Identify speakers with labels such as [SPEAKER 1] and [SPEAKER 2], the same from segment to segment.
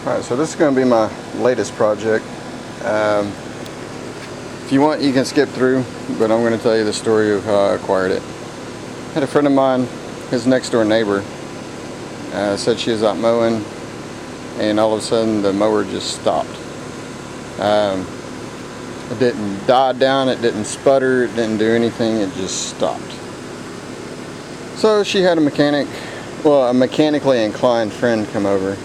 [SPEAKER 1] Alright, so this is going to be my latest project. If you want, you can skip through, but I'm going to tell you the story of how I acquired it. I had a friend of mine, his next door neighbor, said she was out mowing, and all of a sudden the mower just stopped. It didn't die down, it didn't sputter, it didn't do anything, it just stopped. So she had a mechanically inclined friend come over,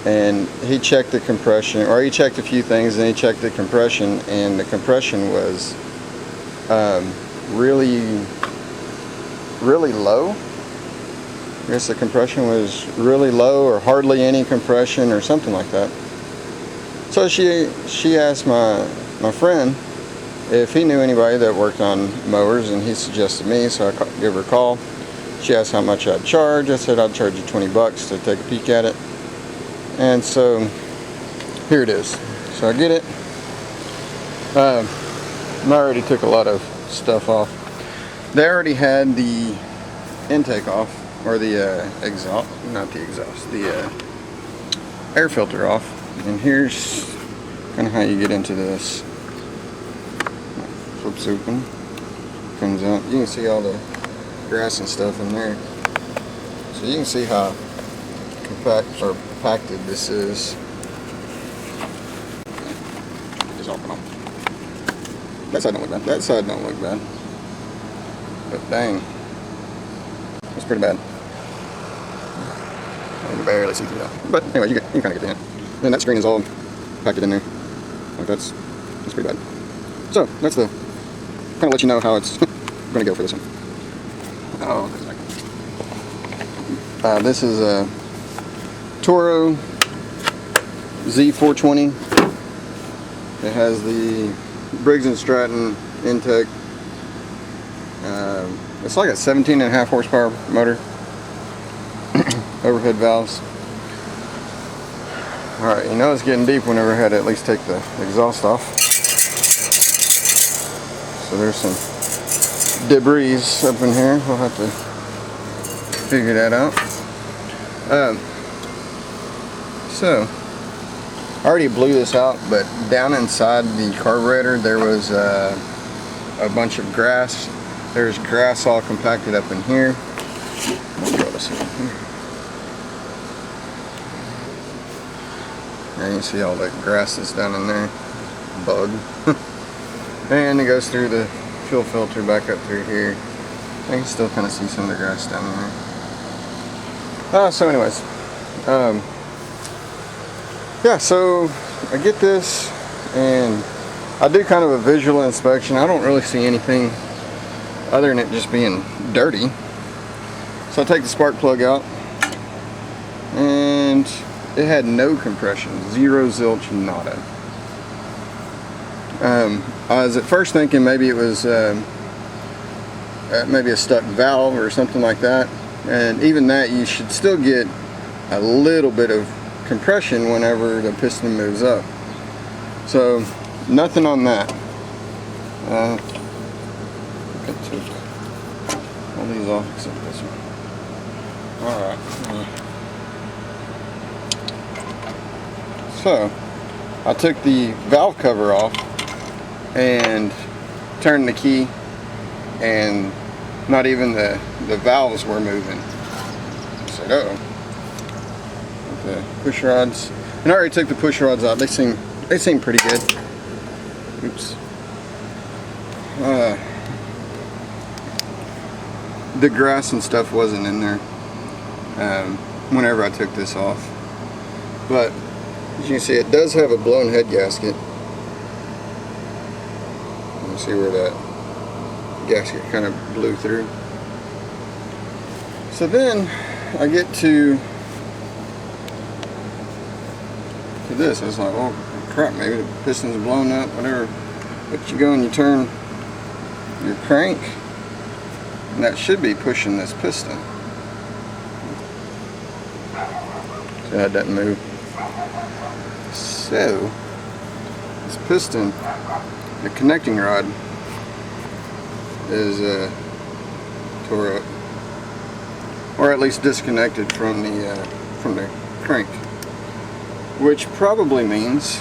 [SPEAKER 1] and he checked the compression, or he checked a few things, and he checked the compression, and the compression was really low. I guess the compression was really low, or hardly any compression, or something like that. So she asked my friend if he knew anybody that worked on mowers, and he suggested me, so I gave her a call. She asked how much I'd charge. I said I'd charge you $20 to take a peek at it. And so here it is. So I get it. I already took a lot of stuff off. They already had the intake off, or the exhaust, not the exhaust, the air filter off. And here's kind of how you get into this. Flips open, comes out. You can see all the grass and stuff in there. So you can see how compacted this is. Just open them. That side don't look bad. That side don't look bad. But dang, that's pretty bad. I can barely see through that. But anyway, you can kind of get the hint. And that screen is all packed in there. Like that's pretty bad. So that's the kind of let you know how it's going to go for this one. Oh, this is a Toro Z420. It has the Briggs & Stratton intake. It's like a 17.5 horsepower motor. Overhead valves. Alright, you know it's getting deep whenever I had to at least take the exhaust off. So there's some debris up in here. We'll have to figure that out. So I already blew this out, but down inside the carburetor there was a bunch of grass. There's grass all compacted up in here. Let's throw this in here. And you can see all that grass that's down in there. Bug. And it goes through the fuel filter back up through here. I can still kind of see some of the grass down there. So anyways, yeah, so I get this and I do kind of a visual inspection. I don't really see anything other than it just being dirty. So I take the spark plug out, and it had no compression, zero, zilch, nada. I was at first thinking maybe it was maybe a stuck valve or something like that, and even that you should still get a little bit of compression whenever the piston moves up. So nothing on that. I took all these off except this one. Alright. So I took the valve cover off and turned the key, and not even the valves were moving. I said, uh-oh. The push rods, and I already took the push rods out. They seem pretty good. Oops. The grass and stuff wasn't in there whenever I took this off, but as you can see, it does have a blown head gasket. You can see where that gasket kind of blew through. So then I get to this. I was like, oh crap, maybe the piston's blown up, whatever. But you go and you turn your crank, and that should be pushing this piston. So that doesn't move. So this piston, the connecting rod, is tore up, or at least disconnected from the crank. which probably means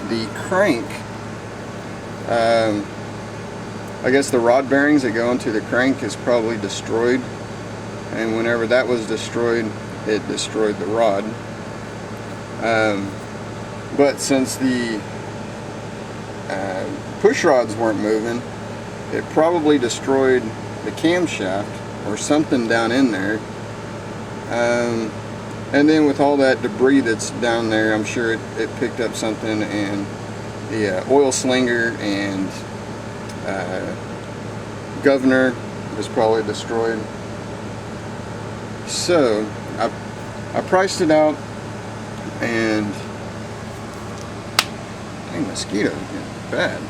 [SPEAKER 1] the crank, I guess the rod bearings that go into the crank is probably destroyed, and whenever that was destroyed, it destroyed the rod. But since the push rods weren't moving, it probably destroyed the camshaft or something down in there. And then with all that debris that's down there, I'm sure it picked up something, and the oil slinger and governor was probably destroyed. So I priced it out, and dang, mosquitoes getting bad.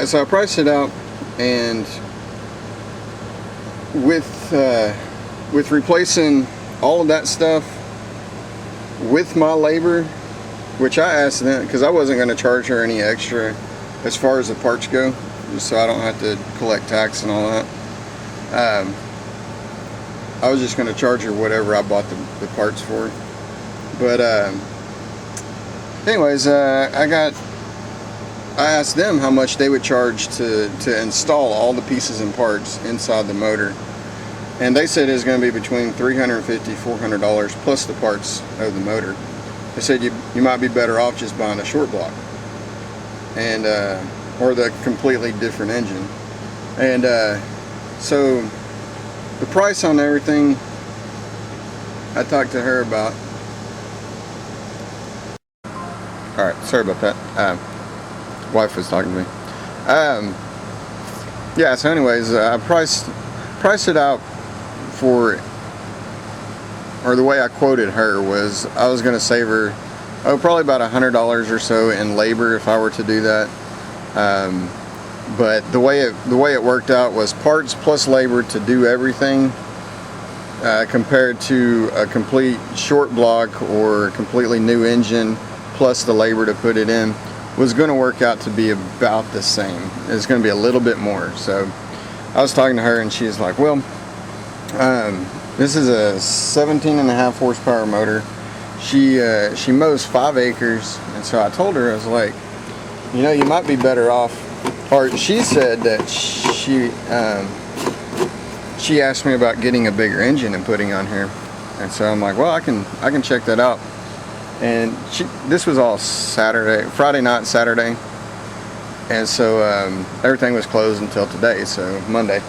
[SPEAKER 1] So I priced it out, and with replacing all of that stuff with my labor, which I asked them, because I wasn't going to charge her any extra as far as the parts go, just so I don't have to collect tax and all that. I was just going to charge her whatever I bought the parts for. But anyways, I asked them how much they would charge to install all the pieces and parts inside the motor. And they said it was going to be between $350 $400 plus the parts of the motor. They said you might be better off just buying a short block, and or the completely different engine. And so the price on everything, I talked to her about. All right, sorry about that. Wife was talking to me. Yeah. So anyways, I priced it out for, or the way I quoted her was, I was going to save her probably about $100 or so in labor if I were to do that. But the way it worked out was parts plus labor to do everything, compared to a complete short block or a completely new engine plus the labor to put it in, was going to work out to be about the same. It's going to be a little bit more. So I was talking to her, and she's like, well, this is a 17.5 horsepower motor. She mows 5 acres, and so I told her, I was like, you know, you might be better off. Or she said that she asked me about getting a bigger engine and putting on here, and so I'm like, well, I can check that out. And this was all Friday night, Saturday, and so everything was closed until today, so Monday.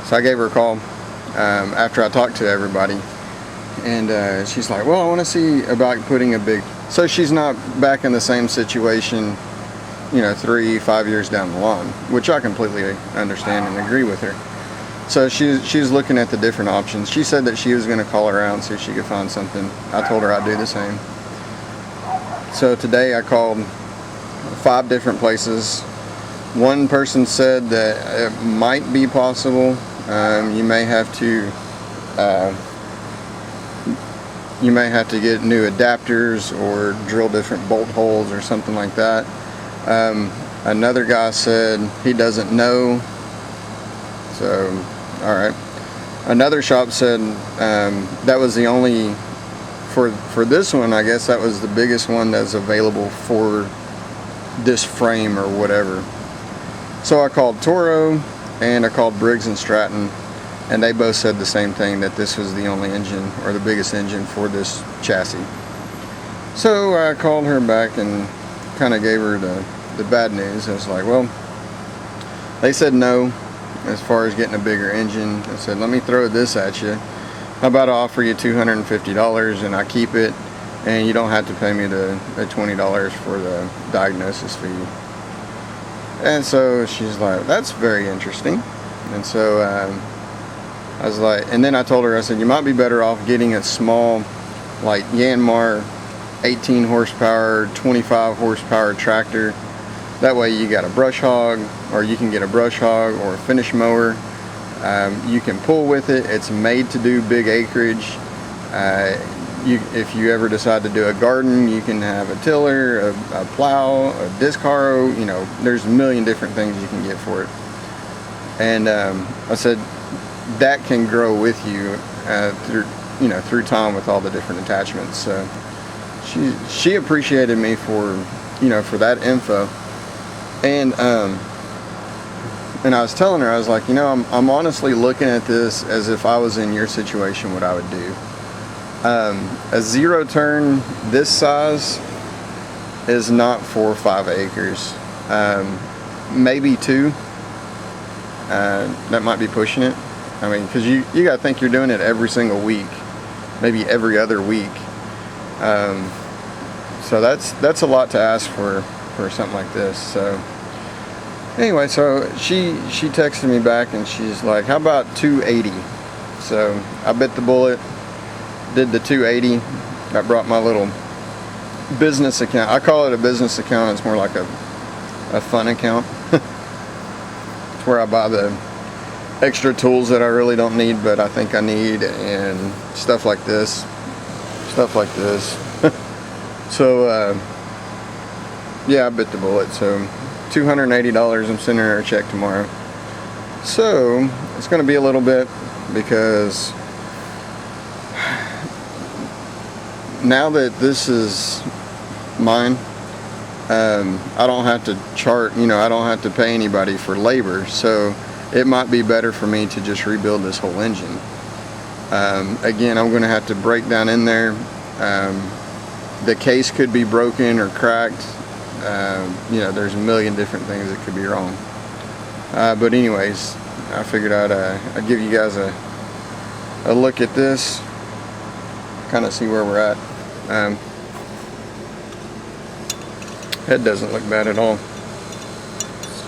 [SPEAKER 1] So I gave her a call after I talked to everybody, and she's like, well, I want to see about putting a big, so she's not back in the same situation, you know, 3-5 years down the line, which I completely understand and agree with her. So she's looking at the different options. She said that she was going to call around, see if she could find something. I told her I'd do the same. So today I called 5 different places. One person said that it might be possible. You may have to get new adapters or drill different bolt holes or something like that. Another guy said he doesn't know. So, all right. Another shop said that was the only, for this one, I guess that was the biggest one that's available for this frame or whatever. So I called Toro and I called Briggs & Stratton, and they both said the same thing, that this was the only engine or the biggest engine for this chassis. So I called her back and kind of gave her the bad news. I was like, well, they said no as far as getting a bigger engine. I said, let me throw this at you. How about I offer you $250 and I keep it, and you don't have to pay me the $20 for the diagnosis fee. And so she's like, that's very interesting. And so I was like, and then I told her, I said, you might be better off getting a small, like Yanmar 18 horsepower, 25 horsepower tractor. That way you got a brush hog, or you can get a brush hog or a finish mower. You can pull with it. It's made to do big acreage. If you ever decide to do a garden, you can have a tiller, a plow, a disc harrow. You know, there's a million different things you can get for it. And I said that can grow with you through time with all the different attachments. So she appreciated me for, you know, for that info. And I was telling her, I was like, you know, I'm honestly looking at this as if I was in your situation, what I would do. A zero turn this size is not 4 or 5 acres. Maybe 2. That might be pushing it. I mean, because you got to think you're doing it every single week, maybe every other week. So that's a lot to ask for something like this. So anyway, so she texted me back and she's like, how about 280? So I bit the bullet, did the 280. I brought my little business account. I call it a business account. It's more like a fun account. It's where I buy the extra tools that I really don't need, but I think I need, and stuff like this. So yeah, I bit the bullet. So $280. I'm sending her a check tomorrow. So it's going to be a little bit, because now that this is mine, I don't have to chart, you know, I don't have to pay anybody for labor. So it might be better for me to just rebuild this whole engine. Again, I'm going to have to break down in there. The case could be broken or cracked. You know, there's a million different things that could be wrong. But anyways, I figured I'd give you guys a look at this, kind of see where we're at. Head doesn't look bad at all.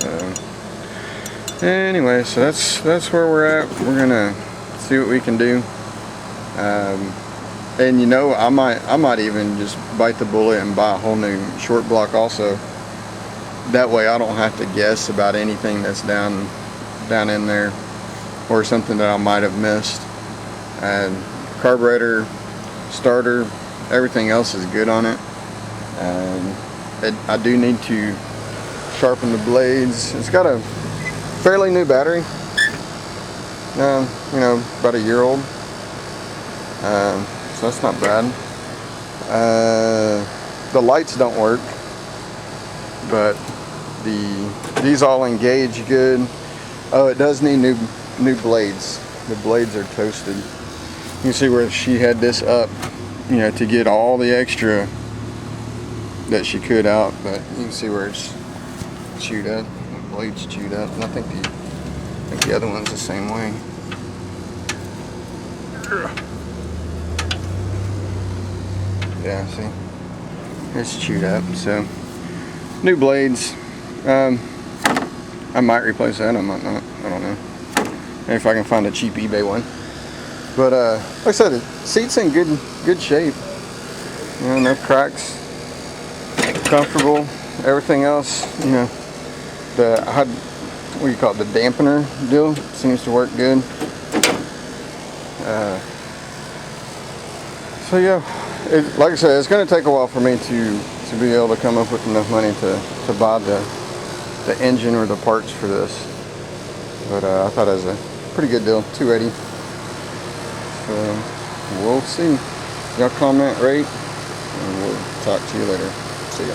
[SPEAKER 1] So anyway, so that's where we're at. We're gonna see what we can do. And you know, I might even just bite the bullet and buy a whole new short block also. That way I don't have to guess about anything that's down in there, or something that I might have missed. And carburetor, starter, everything else is good on it. I do need to sharpen the blades. It's got a fairly new battery. You know, about a year old. So that's not bad. The lights don't work, but these all engage good. Oh, it does need new blades. The blades are toasted. You can see where she had this up, you know, to get all the extra that she could out, but you can see where it's chewed up. The blade's chewed up, and I think the other one's the same way. Yeah, see, it's chewed up. So new blades. I might replace that. I might not. I don't know. Maybe if I can find a cheap eBay one. But like I said, the seat's in good shape. You know, no cracks. Comfortable. Everything else, you know, what do you call it? The dampener deal seems to work good. So yeah, like I said, it's going to take a while for me to be able to come up with enough money to buy the engine or the parts for this. But I thought it was a pretty good deal, $280. So we'll see. Y'all comment, rate, and we'll talk to you later. See ya.